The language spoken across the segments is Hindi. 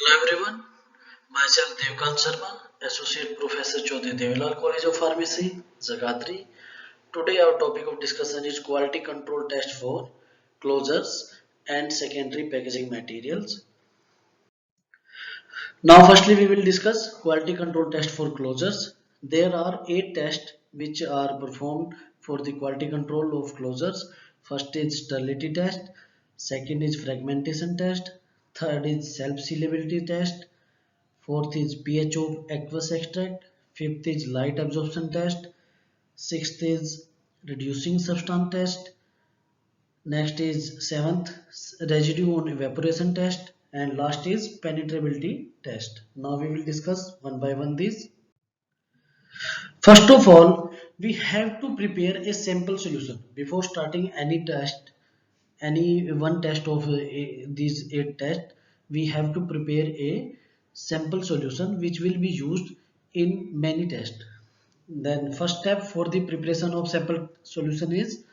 Hello everyone, myself Devkant Sharma, Associate Professor Chaudhary Devilal College of Pharmacy, Zagatri. Today our topic of discussion is quality control test for closures and secondary packaging materials. Now firstly we will discuss quality control test for closures. There are 8 tests which are performed for the quality control of closures. First is sterility test, second is fragmentation test, third is self-sealability test, fourth is pH of aqueous extract, fifth is light absorption test, sixth is reducing substance test, next is seventh residue on evaporation test, and last is penetrability test. Now we will discuss one by one these. First of all, we have to prepare a sample solution before starting any test. Any one test of these 8 tests, we have to prepare a sample solution which will be used in many tests. Then first step for the preparation of sample solution is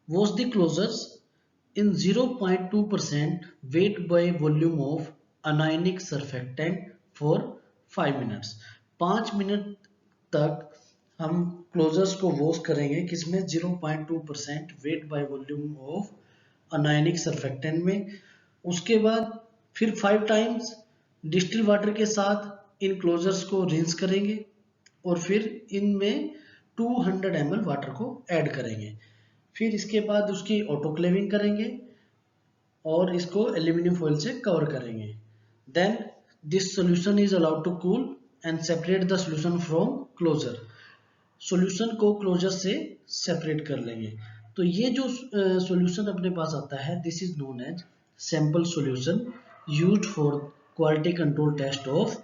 wash the closures in 0.2% weight by volume of anionic surfactant for 5 minutes. 5 minute तक हम क्लोजर्स को वॉश करेंगे किसमें 0.2% weight by volume of anionic surfactant में। उसके बाद फिर 5 टाइम्स डिस्टिल वाटर के साथ इन क्लोजर्स को रिंस करेंगे और फिर इनमें 200 ml वाटर को ऐड करेंगे। फिर इसके बाद उसकी ऑटोक्लेविंग करेंगे और इसको एल्यूमिनियम फॉइल से कवर करेंगे। Then this solution is allowed to cool and separate the solution from closure. Solution को क्लोजर से सेपरेट कर लेंगे। तो ये जो सॉल्यूशन अपने पास आता है this is known as sample solution used for quality control test of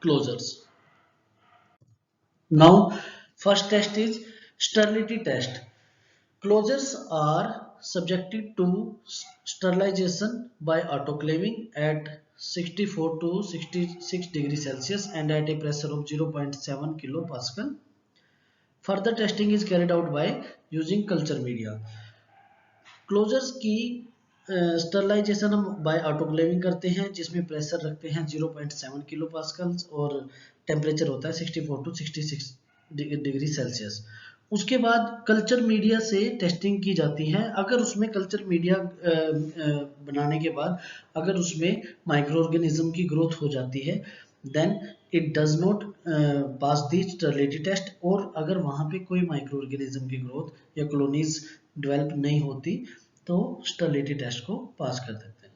closures. Now first test is sterility test. Closures are subjected to sterilization by autoclaving at 64 to 66 degrees Celsius and at a pressure of 0.7 kilopascal. Further testing is carried out by using culture media. Closures की स्टरलाइजेशन हम बाय ऑटोक्लेविंग करते हैं जिसमें प्रेशर रखते हैं 0.7 किलो पास्कल और टेम्परेचर होता है 64 टू 66 डिग्री सेल्सियस। उसके बाद कल्चर मीडिया से टेस्टिंग की जाती है। अगर उसमें कल्चर मीडिया बनाने के बाद अगर उसमें माइक्रो ऑर्गेनिज्म की ग्रोथ हो जाती है then it does not pass the sterility test, और अगर वहाँ पे कोई माइक्रो ऑर्गेनिज्म की ग्रोथ या कॉलोनीज डेवलप नहीं होती तो स्टरलिटी टेस्ट को पास कर देते हैं।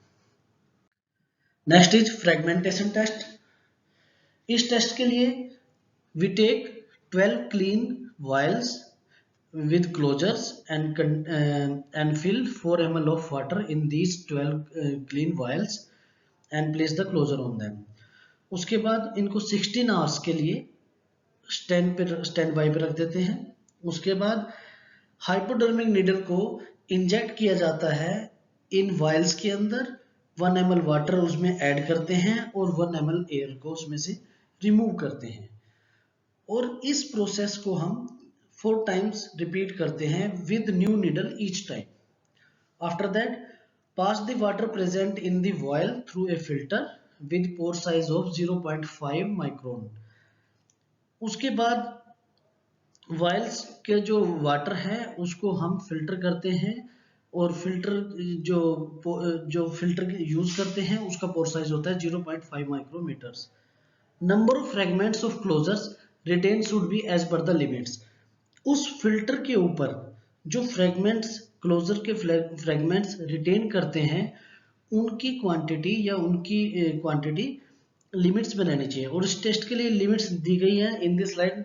Next is fragmentation test. इस टेस्ट के लिए we take 12 clean vials with closures and fill 4 ml of water in these 12 clean vials and place the closure on them. उसके बाद इनको 16 आवर्स के लिए स्टैंड बाई पे रख देते हैं। उसके बाद हाइपोडर्मिक नीडल को इंजेक्ट किया जाता है इन वायल्स के अंदर। 1 ml वाटर उसमें ऐड करते हैं और 1 ml एयर को उसमें से रिमूव करते हैं और इस प्रोसेस को हम 4 टाइम्स रिपीट करते हैं with new needle each time. After that pass the water present in the vial through a filter with pore size of 0.5 micron. उसके बाद वायल्स के जो वाटर है उसको हम फिल्टर करते हैं और फिल्टर जो फिल्टर यूज करते हैं उसका पोर साइज होता है 0.5 micrometers. Number of fragments of closures retained should be as per the limits. उस फिल्टर के ऊपर जो फ्रेगमेंट्स क्लोजर के फ्रेगमेंट्स रिटेन करते हैं उनकी क्वांटिटी या उनकी क्वांटिटी लिमिट्स में रहनी चाहिए और इस टेस्ट के लिए लिमिट्स दी गई है in this slide.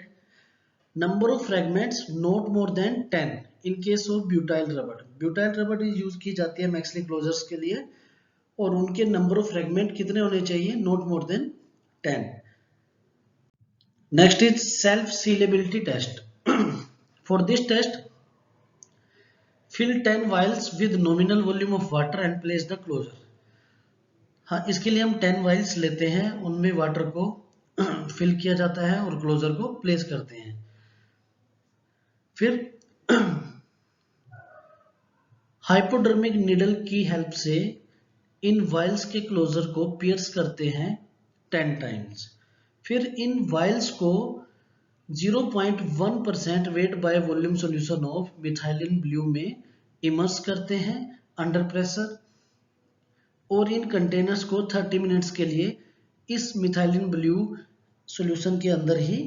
Number of fragments not more then 10 in case of butyl rubber. Butyl rubber use की जाती है मैक्सली क्लोजर्स के लिए और उनके नंबर ऑफ फ्रेगमेंट कितने होने चाहिए, not more then 10। Next is self-sealability test. For this test, fill 10 vials with nominal volume of water and place the closure. हाँ, इसके लिए हम 10 vials लेते हैं, उनमें वाटर को फिल किया जाता है और क्लोजर को प्लेस करते हैं। फिर हाइपोडर्मिक नीडल की हेल्प से इन वाइल्स के क्लोजर को पियर्स करते हैं 10 टाइम्स। फिर इन वाइल्स को 0.1% weight by volume solution of methylene blue में इमर्स करते हैं अंडर प्रेशर, और इन कंटेनर्स को 30 मिनट्स के लिए इस मिथाइलिन ब्लू सॉल्यूशन के अंदर ही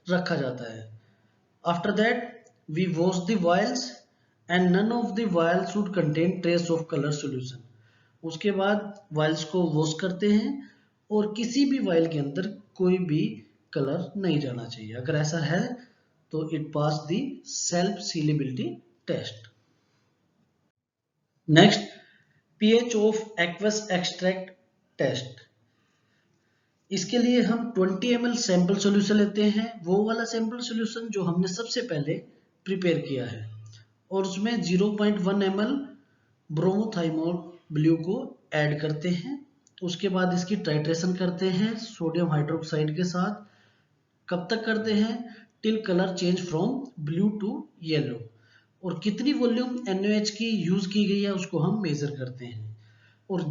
रखा जाता है। After that we wash the vials and none of the vials should contain trace of colour solution. उसके बाद वाइल्स को वॉश करते हैं और किसी भी वाइल के अंदर कोई भी कलर नहीं जाना चाहिए। अगर ऐसा है तो it pass the self sealability test. Next, pH of aqueous extract test. इसके लिए हम 20 ml सैंपल सॉल्यूशन लेते हैं, वो वाला सैंपल सॉल्यूशन जो हमने सबसे पहले प्रिपेयर किया है, और उसमें 0.1 ml ब्रोमोथाइमोल ब्लू को ऐड करते हैं। उसके बाद इसकी टाइट्रेशन करते हैं सोडियम हाइड्रोक्साइड के साथ। कब तक करते हैं? Till colour change from blue to yellow. और कितनी वॉल्यूम NaOH की यूज की गई है उसको हम मेजर करते हैं, और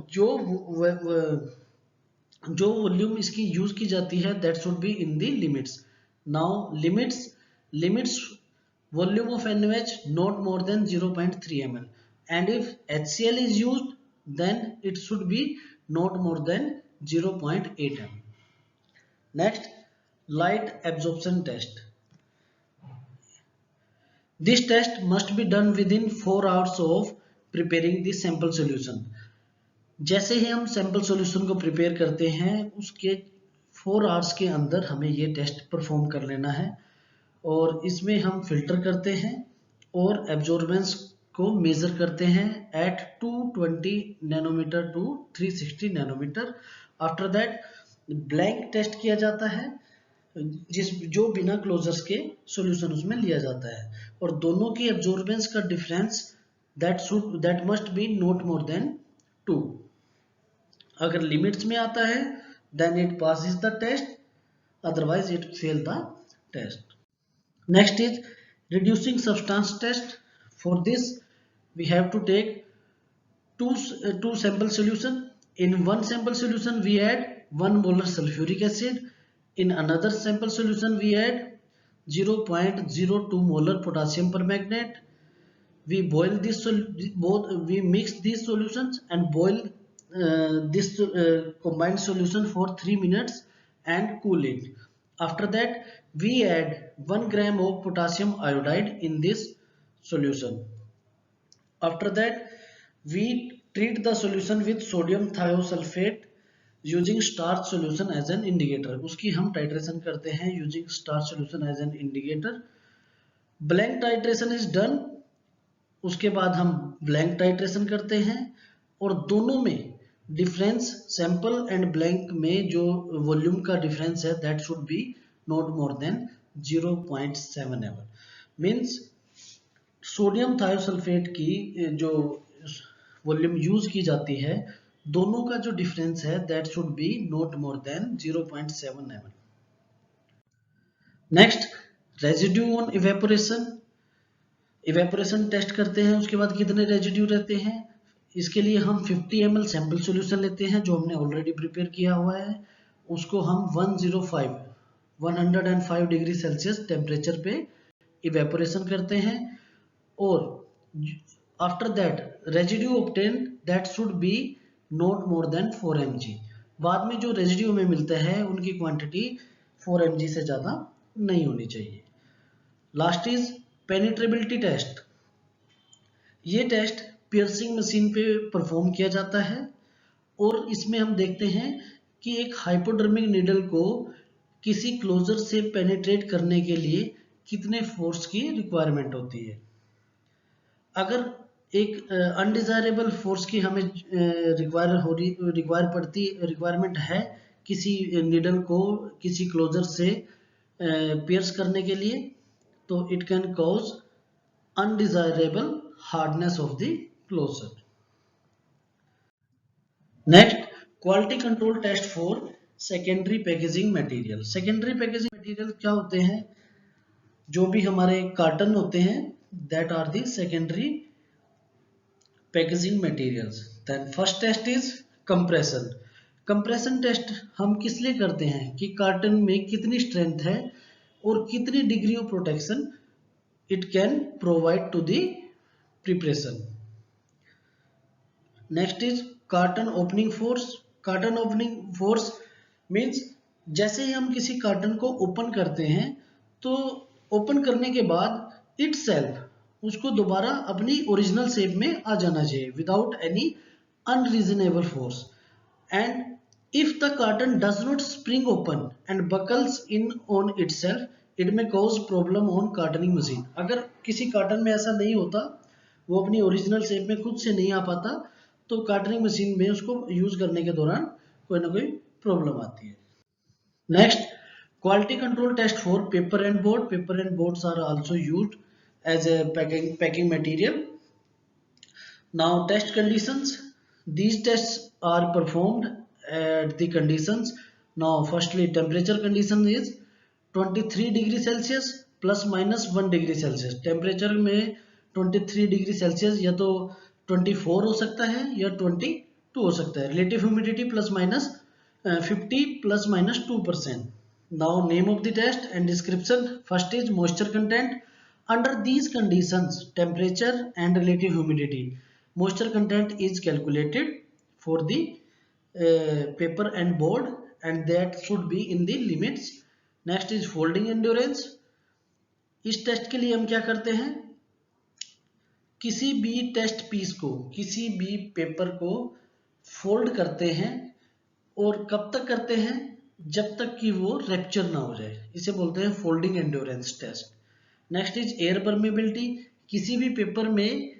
जो वॉल्यूम इसकी यूज की जाती है that should be in the limits. Now limits volume of NaOH not more then 0.3 ml, and if HCl is used then it should be not more than 0.8 ml. Next, light absorption test. This test must be done within 4 hours of preparing the sample solution. जैसे ही हम सैंपल सॉल्यूशन को प्रिपेयर करते हैं उसके 4 आवर्स के अंदर हमें ये टेस्ट परफॉर्म कर लेना है, और इसमें हम फिल्टर करते हैं और एब्जॉर्बेंस को मेजर करते हैं at 220 nanometer to 360 nanometer. After that blank test किया जाता है जो बिना क्लोजर्स के सॉल्यूशन उसमें लिया जाता है, और दोनों की एब्जॉर्बेंस का difference that must be not more than 2। अगर लिमिट्स में आता है then it passes the test, otherwise it fail the test. Next is reducing substance test. For this we have to take two sample solution. In one sample solution we add 1 molar sulfuric acid. In another sample solution we add 0.02 molar potassium permanganate. We boil this we mix these solutions and boil this combined solution for 3 minutes and cool it. After that we add 1 gram of potassium iodide in this solution. After that we treat the solution with sodium thiosulfate using starch solution as an indicator. उसकी हम टाइट्रेशन करते हैं using starch solution as an indicator. Blank titration is done. उसके बाद हम ब्लैंक टाइट्रेशन करते हैं, और दोनों में डिफरेंस सैंपल एंड ब्लैंक में जो वॉल्यूम का डिफरेंस है that should be not more than 0.7 ml। Means sodium thiosulphate की जो वॉल्यूम यूज की जाती है दोनों का जो डिफरेंस है that should be not more than 0.7 ml। Next, residue on evaporation. Evaporation test करते हैं, उसके बाद कितने रेजिड्यू रहते हैं। इसके लिए हम 50 ml सैंपल सॉल्यूशन लेते हैं जो हमने ऑलरेडी प्रिपेयर किया हुआ है, उसको हम 105 डिग्री सेल्सियस टेम्परेचर पे इवेपोरेशन करते हैं, और after that residue obtain that should be not more then 4 mg। बाद में जो रेजिड्यू हमें मिलता है उनकी क्वांटिटी 4 mg से ज़्यादा नहीं होनी चाहिए। Last is penetrability test. ये टेस्ट पियर्सिंग मशीन पे परफॉर्म किया जाता है, और इसमें हम देखते हैं कि एक हाइपोडर्मिक नीडल को किसी क्लोजर से पेनिट्रेट करने के लिए कितने फोर्स की रिक्वायरमेंट होती है। अगर एक अनडिजायरेबल फोर्स की हमें रिक्वायरमेंट है किसी नीडल को किसी क्लोजर से पियर्स करने के लिए, तो it can cause undesirable hardness of the closure. Next, quality control test for secondary packaging material. Secondary packaging material क्या होते हैं? जो भी हमारे कार्टन होते हैं that are the secondary packaging materials. Then first test is compression. Compression test हम किस लिए करते हैं कि कार्टन में कितनी स्ट्रेंथ है और कितनी degree of protection it can provide to the preparation. Next is carton opening force. Carton opening force means जैसे ही हम किसी कार्टन को ओपन करते हैं तो ओपन करने के बाद इटसेल्फ उसको दोबारा अपनी ओरिजिनल शेप में आ जाना चाहिए without any unreasonable force. And if the carton does not spring open and buckles in on itself it may cause problem on cartoning machine। अगर किसी कार्टन में ऐसा नहीं होता, वो अपनी ओरिजिनल शेप में खुद से नहीं आ पाता, तो कार्टनिंग मशीन में उसको यूज करने के दौरान कोई ना कोई प्रॉब्लम आती है। Next, quality control test for paper and board. Paper and boards are also used as a packing material. Now test conditions. These tests are performed at the conditions. Now firstly temperature condition is 23 degree Celsius plus minus 1 degree Celsius. Temperature में 23 डिग्री सेल्सियस या तो 24 हो सकता है या 22 हो सकता है। Relative humidity plus minus 50 plus minus 2%। Now name of the test and description. First is moisture content. Under these conditions temperature and relative humidity moisture content is calculated for the paper and board and that should be in the limits. Next is folding endurance. इस टेस्ट के लिए हम क्या करते हैं, किसी भी टेस्ट पीस को, किसी भी पेपर को फोल्ड करते हैं और कब तक करते हैं, जब तक कि वो रैप्चर ना हो जाए, इसे बोलते हैं folding endurance test. Next is air permeability. किसी भी पेपर में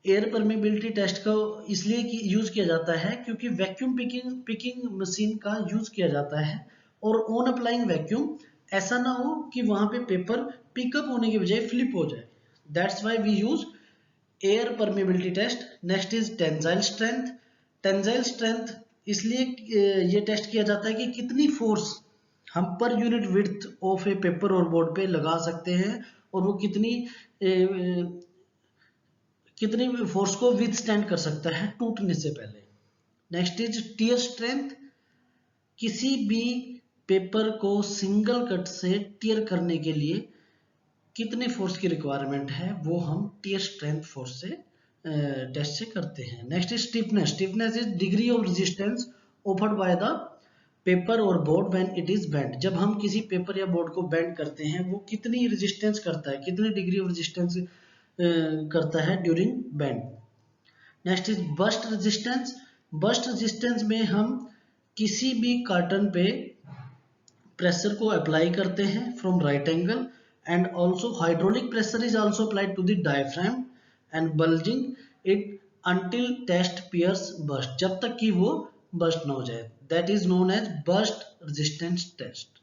एयर परमेबिलिटी टेस्ट को इसलिए यूज किया जाता है क्योंकि वैक्यूम पिकिंग मशीन का यूज किया जाता है और ऑन अप्लाइंग वैक्यूम ऐसा ना हो कि वहां पे पेपर पिकअप होने के बजाय फ्लिप हो जाए। That's why we use air permeability test. Next is tensile strength. Tensile strength इसलिए ये टेस्ट किया जाता है कि कितनी फोर्स हम per unit width of A paper or board पे लगा सकते हैं और वो कितनी फोर्स को विथस्टैंड कर सकता है टूटने से पहले। Next is tear strength. किसी भी पेपर को सिंगल कट से टियर करने के लिए कितने फोर्स की रिक्वायरमेंट है वो हम टियर स्ट्रेंथ फोर्स से टेस्ट से करते हैं। Next is stiffness. Stiffness is degree of resistance offered by the paper or board when it is bend. जब हम किसी पेपर या बोर्ड को बेंड करते हैं वो कितनी रेजिस्टेंस करता है, कितनी डिग्री ऑफ रेजिस्टेंस करता है during bend. Next is burst resistance. Burst resistance में हम किसी भी कार्टन पे प्रेशर को अप्लाई करते हैं from right angle and also hydraulic pressure is also applied to the diaphragm and bulging it until test pierce burst, जब तक कि वो बस्ट ना हो जाए। That is known as burst resistance test.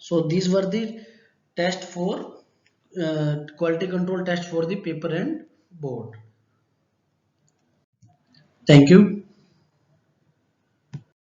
So these were the test for quality control test for the paper and board. Thank you.